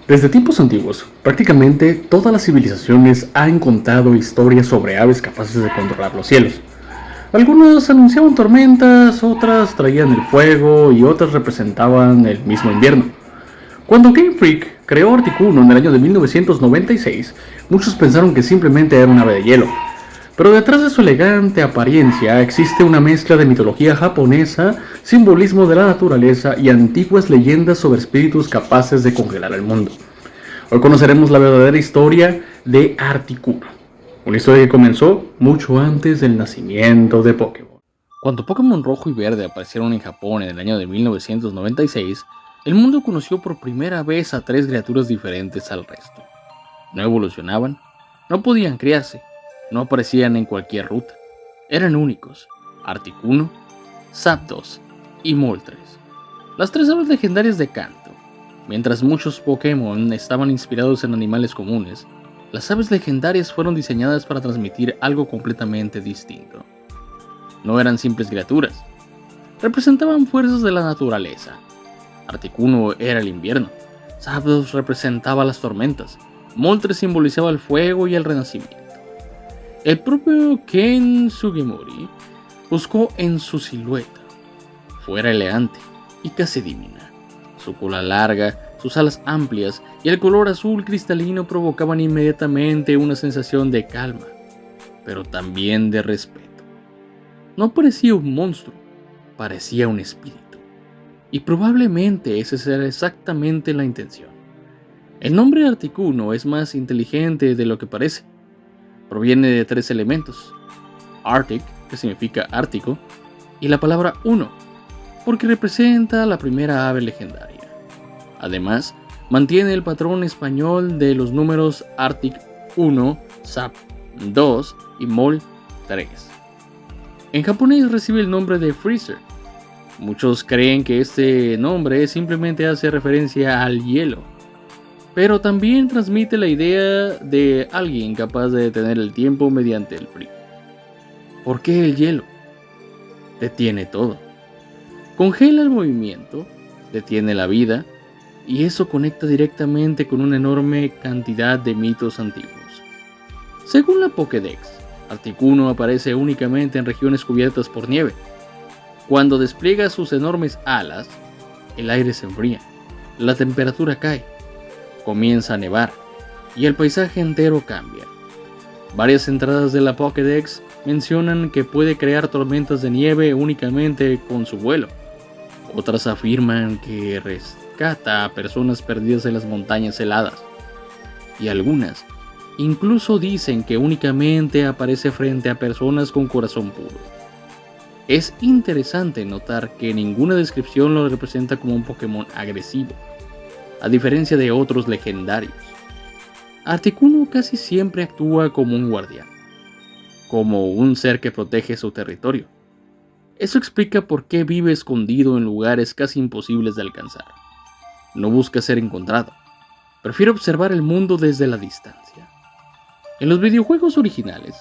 Desde tiempos antiguos, prácticamente todas las civilizaciones han contado historias sobre aves capaces de controlar los cielos. Algunas anunciaban tormentas, otras traían el fuego y otras representaban el mismo invierno. Cuando Game Freak creó Articuno en el año de 1996, muchos pensaron que simplemente era un ave de hielo. Pero detrás de su elegante apariencia existe una mezcla de mitología japonesa, simbolismo de la naturaleza y antiguas leyendas sobre espíritus capaces de congelar el mundo. Hoy conoceremos la verdadera historia de Articuno, una historia que comenzó mucho antes del nacimiento de Pokémon. Cuando Pokémon Rojo y Verde aparecieron en Japón en el año de 1996, el mundo conoció por primera vez a tres criaturas diferentes al resto. No evolucionaban, no podían criarse, no aparecían en cualquier ruta. Eran únicos: Articuno, Zapdos y Moltres, las tres aves legendarias de Kanto. Mientras muchos Pokémon estaban inspirados en animales comunes, las aves legendarias fueron diseñadas para transmitir algo completamente distinto. No eran simples criaturas, representaban fuerzas de la naturaleza. Articuno era el invierno, Zapdos representaba las tormentas, Moltres simbolizaba el fuego y el renacimiento. El propio Ken Sugimori buscó en su silueta. Fuera elegante y casi divina. Su cola larga, sus alas amplias y el color azul cristalino provocaban inmediatamente una sensación de calma, pero también de respeto. No parecía un monstruo, parecía un espíritu. Y probablemente esa era exactamente la intención. El nombre Articuno es más inteligente de lo que parece. Proviene de tres elementos: Arctic, que significa ártico, y la palabra uno, porque representa la primera ave legendaria. Además, mantiene el patrón español de los números Arctic 1, Zap 2 y Mol 3. En japonés recibe el nombre de Freezer. Muchos creen que este nombre simplemente hace referencia al hielo, pero también transmite la idea de alguien capaz de detener el tiempo mediante el frío. ¿Por qué el hielo? Detiene todo. Congela el movimiento, detiene la vida, y eso conecta directamente con una enorme cantidad de mitos antiguos. Según la Pokédex, Articuno aparece únicamente en regiones cubiertas por nieve. Cuando despliega sus enormes alas, el aire se enfría, la temperatura cae, comienza a nevar y el paisaje entero cambia. Varias entradas de la Pokédex mencionan que puede crear tormentas de nieve únicamente con su vuelo. Otras afirman que rescata a personas perdidas en las montañas heladas. Y algunas incluso dicen que únicamente aparece frente a personas con corazón puro. Es interesante notar que ninguna descripción lo representa como un Pokémon agresivo, a diferencia de otros legendarios. Articuno casi siempre actúa como un guardián, como un ser que protege su territorio. Eso explica por qué vive escondido en lugares casi imposibles de alcanzar. No busca ser encontrado, prefiere observar el mundo desde la distancia. En los videojuegos originales,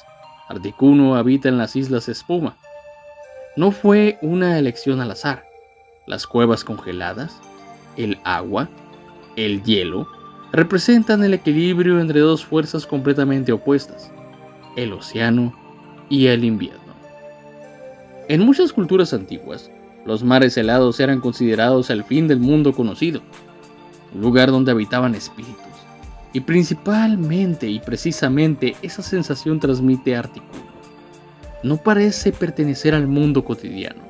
Articuno habita en las Islas Espuma. No fue una elección al azar. Las cuevas congeladas, el agua, el hielo, representan el equilibrio entre dos fuerzas completamente opuestas: el océano y el invierno. En muchas culturas antiguas, los mares helados eran considerados el fin del mundo conocido, un lugar donde habitaban espíritus. Y principalmente y precisamente esa sensación transmite Articuno. No parece pertenecer al mundo cotidiano.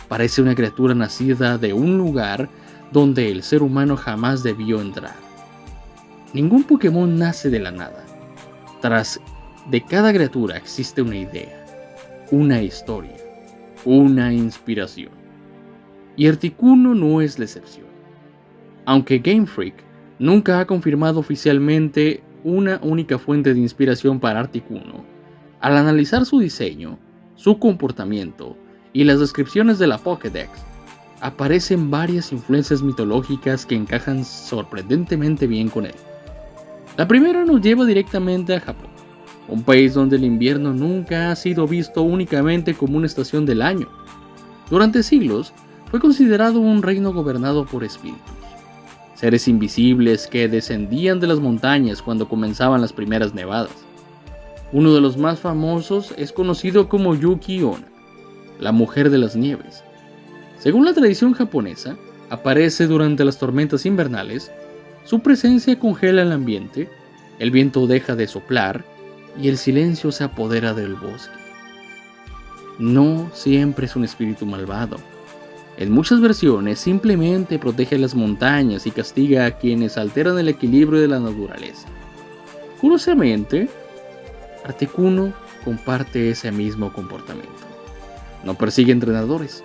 Parece una criatura nacida de un lugar donde el ser humano jamás debió entrar. Ningún Pokémon nace de la nada. Tras de cada criatura existe una idea, una historia, una inspiración. Y Articuno no es la excepción. Aunque Game Freak nunca ha confirmado oficialmente una única fuente de inspiración para Articuno, al analizar su diseño, su comportamiento y las descripciones de la Pokédex, aparecen varias influencias mitológicas que encajan sorprendentemente bien con él. La primera nos lleva directamente a Japón, un país donde el invierno nunca ha sido visto únicamente como una estación del año. Durante siglos fue considerado un reino gobernado por espíritus. seres invisibles que descendían de las montañas cuando comenzaban las primeras nevadas. Uno de los más famosos es conocido como Yuki Onna, la mujer de las nieves. Según la tradición japonesa, aparece durante las tormentas invernales, su presencia congela el ambiente, el viento deja de soplar y el silencio se apodera del bosque. No siempre es un espíritu malvado. En muchas versiones simplemente protege las montañas y castiga a quienes alteran el equilibrio de la naturaleza. Curiosamente, Articuno comparte ese mismo comportamiento. No persigue entrenadores,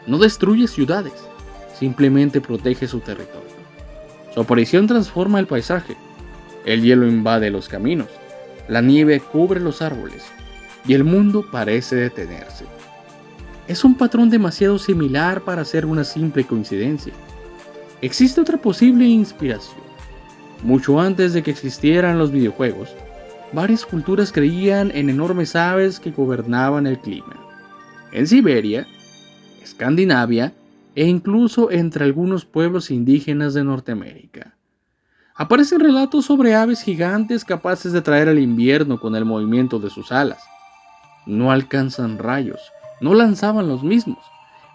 no destruye ciudades, simplemente protege su territorio. Su aparición transforma el paisaje. El hielo invade los caminos, la nieve cubre los árboles y el mundo parece detenerse. Es un patrón demasiado similar para ser una simple coincidencia. Existe otra posible inspiración. Mucho antes de que existieran los videojuegos, varias culturas creían en enormes aves que gobernaban el clima. En Siberia, Escandinavia e incluso entre algunos pueblos indígenas de Norteamérica. Aparecen relatos sobre aves gigantes capaces de traer el invierno con el movimiento de sus alas. No alcanzan rayos, no lanzaban los mismos,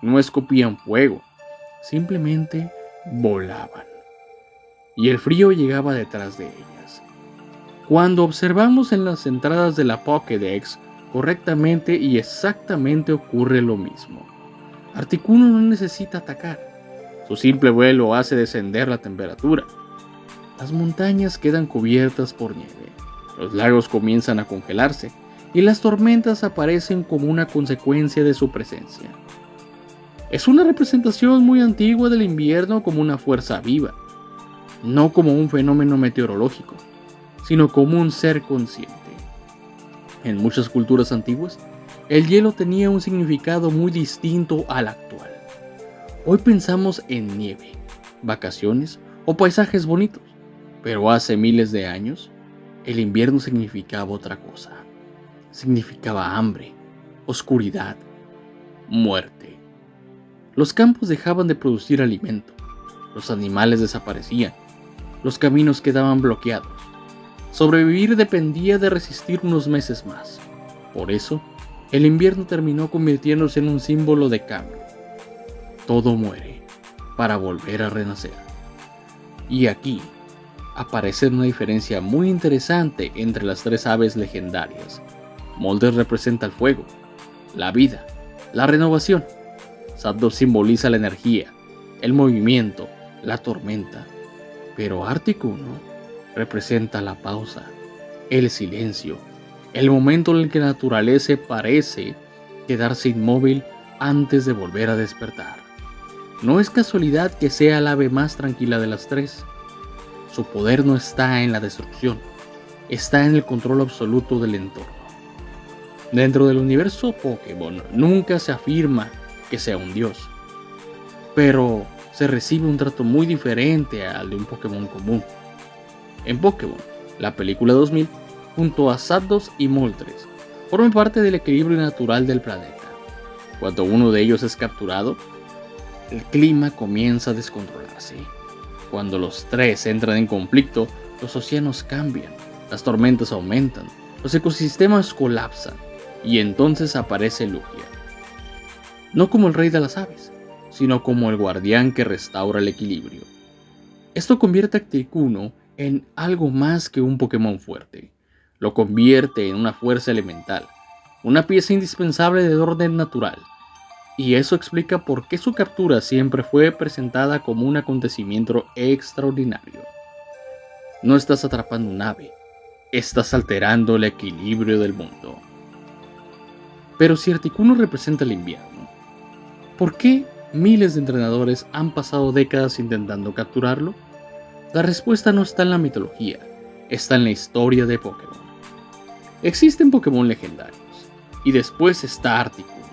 no escupían fuego, simplemente volaban. Y el frío llegaba detrás de ellas. Cuando observamos en las entradas de la Pokédex correctamente y exactamente ocurre lo mismo. Articuno no necesita atacar, su simple vuelo hace descender la temperatura. Las montañas quedan cubiertas por nieve, los lagos comienzan a congelarse y las tormentas aparecen como una consecuencia de su presencia. Es una representación muy antigua del invierno como una fuerza viva, no como un fenómeno meteorológico, sino como un ser consciente. En muchas culturas antiguas, el hielo tenía un significado muy distinto al actual. Hoy pensamos en nieve, vacaciones o paisajes bonitos, pero hace miles de años, el invierno significaba otra cosa. Significaba hambre, oscuridad, muerte. Los campos dejaban de producir alimento, los animales desaparecían, los caminos quedaban bloqueados. Sobrevivir dependía de resistir unos meses más. Por eso, el invierno terminó convirtiéndose en un símbolo de cambio. Todo muere para volver a renacer. Y aquí aparece una diferencia muy interesante entre las tres aves legendarias. Moltres representa el fuego, la vida, la renovación. Zapdos simboliza la energía, el movimiento, la tormenta. Pero Articuno representa la pausa, el silencio, el momento en el que la naturaleza parece quedarse inmóvil antes de volver a despertar. No es casualidad que sea el ave más tranquila de las tres. Su poder no está en la destrucción, está en el control absoluto del entorno. Dentro del universo Pokémon nunca se afirma que sea un dios, pero se recibe un trato muy diferente al de un Pokémon común. En Pokémon, la película 2000, junto a Zapdos y Moltres, forman parte del equilibrio natural del planeta. Cuando uno de ellos es capturado, el clima comienza a descontrolarse. Cuando los tres entran en conflicto, los océanos cambian, las tormentas aumentan, los ecosistemas colapsan, y entonces aparece Lugia. No como el rey de las aves, sino como el guardián que restaura el equilibrio. Esto convierte a Articuno en algo más que un Pokémon fuerte. Lo convierte en una fuerza elemental, una pieza indispensable del orden natural. Y eso explica por qué su captura siempre fue presentada como un acontecimiento extraordinario. No estás atrapando un ave, estás alterando el equilibrio del mundo. Pero si Articuno representa el invierno, ¿por qué miles de entrenadores han pasado décadas intentando capturarlo? La respuesta no está en la mitología, está en la historia de Pokémon. Existen Pokémon legendarios, y después está Articuno,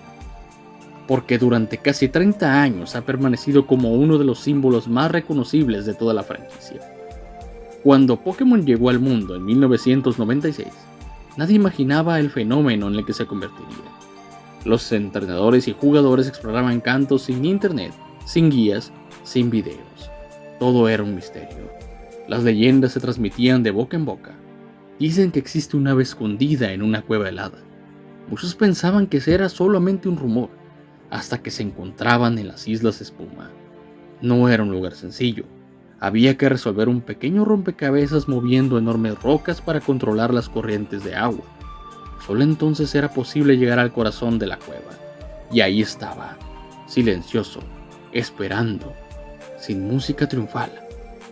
porque durante casi 30 años ha permanecido como uno de los símbolos más reconocibles de toda la franquicia. Cuando Pokémon llegó al mundo en 1996, nadie imaginaba el fenómeno en el que se convertiría. Los entrenadores y jugadores exploraban cantos sin internet, sin guías, sin videos. Todo era un misterio. Las leyendas se transmitían de boca en boca. Dicen que existe un ave escondida en una cueva helada. Muchos pensaban que ese era solamente un rumor, hasta que se encontraban en las Islas Espuma. No era un lugar sencillo. Había que resolver un pequeño rompecabezas moviendo enormes rocas para controlar las corrientes de agua. Solo entonces era posible llegar al corazón de la cueva. Y ahí estaba, silencioso, esperando, sin música triunfal,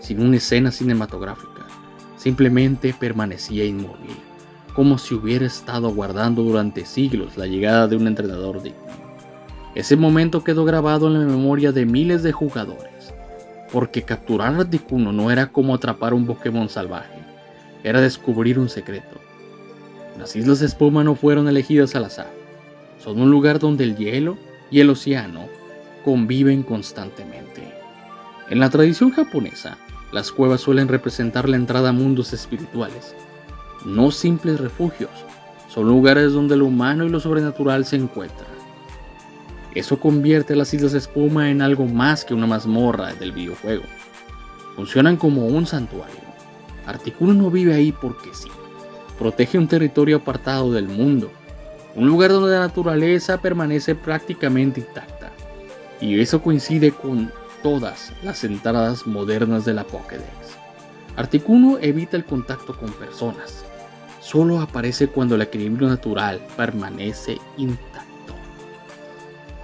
sin una escena cinematográfica. Simplemente permanecía inmóvil, como si hubiera estado aguardando durante siglos la llegada de un entrenador digno. Ese momento quedó grabado en la memoria de miles de jugadores, porque capturar a Articuno no era como atrapar un Pokémon salvaje, era descubrir un secreto. Las Islas de Espuma no fueron elegidas al azar, son un lugar donde el hielo y el océano conviven constantemente. En la tradición japonesa, las cuevas suelen representar la entrada a mundos espirituales, no simples refugios, son lugares donde lo humano y lo sobrenatural se encuentran. Eso convierte a las Islas de Espuma en algo más que una mazmorra del videojuego. Funcionan como un santuario. Articuno no vive ahí porque sí. Protege un territorio apartado del mundo, un lugar donde la naturaleza permanece prácticamente intacta. Y eso coincide con todas las entradas modernas de la Pokédex. Articuno evita el contacto con personas. Solo aparece cuando el equilibrio natural permanece intacto.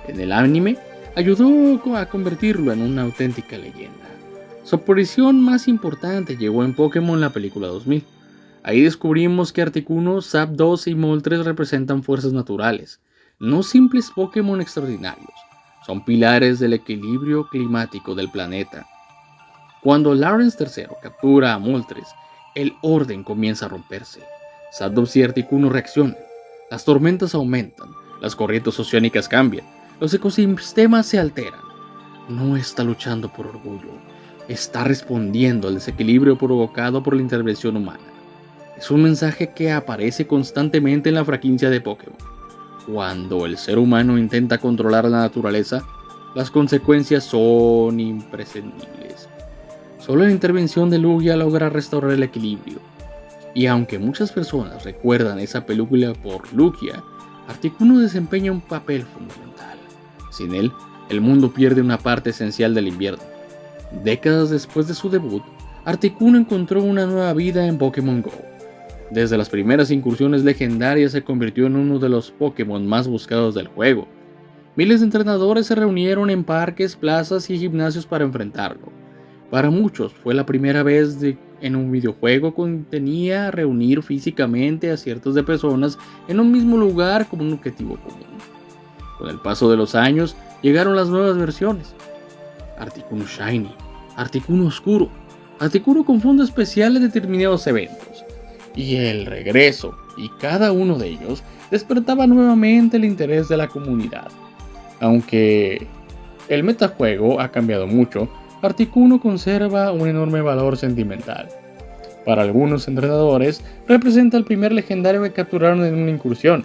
En el anime, ayudó a convertirlo en una auténtica leyenda. Su aparición más importante llegó en Pokémon la película 2000. Ahí descubrimos que Articuno, Zapdos y Moltres representan fuerzas naturales, no simples Pokémon extraordinarios. Son pilares del equilibrio climático del planeta. Cuando Lawrence III captura a Moltres, el orden comienza a romperse. Zapdos y Articuno reaccionan. Las tormentas aumentan, las corrientes oceánicas cambian, los ecosistemas se alteran. No está luchando por orgullo, está respondiendo al desequilibrio provocado por la intervención humana. Es un mensaje que aparece constantemente en la franquicia de Pokémon. Cuando el ser humano intenta controlar la naturaleza, las consecuencias son imprescindibles. Solo la intervención de Lugia logra restaurar el equilibrio. Y aunque muchas personas recuerdan esa película por Lugia, Articuno desempeña un papel fundamental. Sin él, el mundo pierde una parte esencial del invierno. Décadas después de su debut, Articuno encontró una nueva vida en Pokémon GO. Desde las primeras incursiones legendarias se convirtió en uno de los Pokémon más buscados del juego. Miles de entrenadores se reunieron en parques, plazas y gimnasios para enfrentarlo. Para muchos fue la primera vez en un videojuego que tenía reunir físicamente a cientos de personas en un mismo lugar como un objetivo común. Con el paso de los años llegaron las nuevas versiones. Articuno Shiny, Articuno Oscuro, Articuno con fondos especiales de determinados eventos. Y el regreso, y cada uno de ellos, despertaba nuevamente el interés de la comunidad. Aunque el metajuego ha cambiado mucho, Articuno conserva un enorme valor sentimental. Para algunos entrenadores, representa el primer legendario que capturaron en una incursión.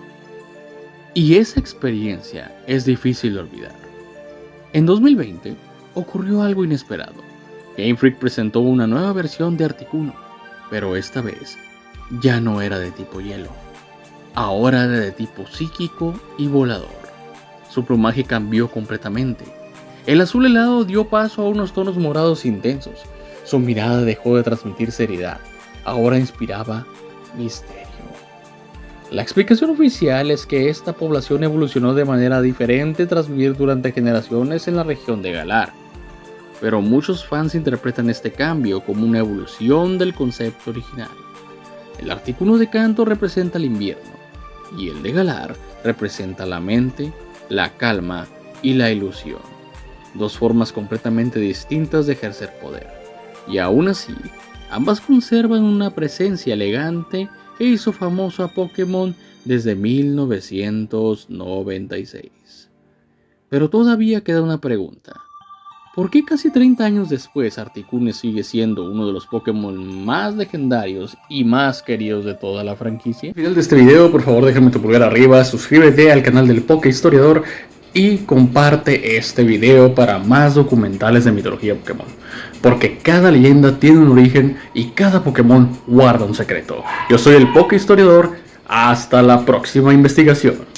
Y esa experiencia es difícil de olvidar. En 2020, ocurrió algo inesperado. Game Freak presentó una nueva versión de Articuno, pero esta vez ya no era de tipo hielo. Ahora era de tipo psíquico y volador. Su plumaje cambió completamente. El azul helado dio paso a unos tonos morados intensos. Su mirada dejó de transmitir seriedad. Ahora inspiraba misterio. La explicación oficial es que esta población evolucionó de manera diferente tras vivir durante generaciones en la región de Galar. Pero muchos fans interpretan este cambio como una evolución del concepto original. El Articuno de Kanto representa el invierno, y el de Galar representa la mente, la calma y la ilusión. Dos formas completamente distintas de ejercer poder. Y aún así, ambas conservan una presencia elegante que hizo famoso a Pokémon desde 1996. Pero todavía queda una pregunta. ¿Por qué casi 30 años después Articuno sigue siendo uno de los Pokémon más legendarios y más queridos de toda la franquicia? Al final de este video, por favor déjame tu pulgar arriba, suscríbete al canal del Poké Historiador y comparte este video para más documentales de mitología Pokémon. porque cada leyenda tiene un origen y cada Pokémon guarda un secreto. Yo soy el Poké Historiador, hasta la próxima investigación.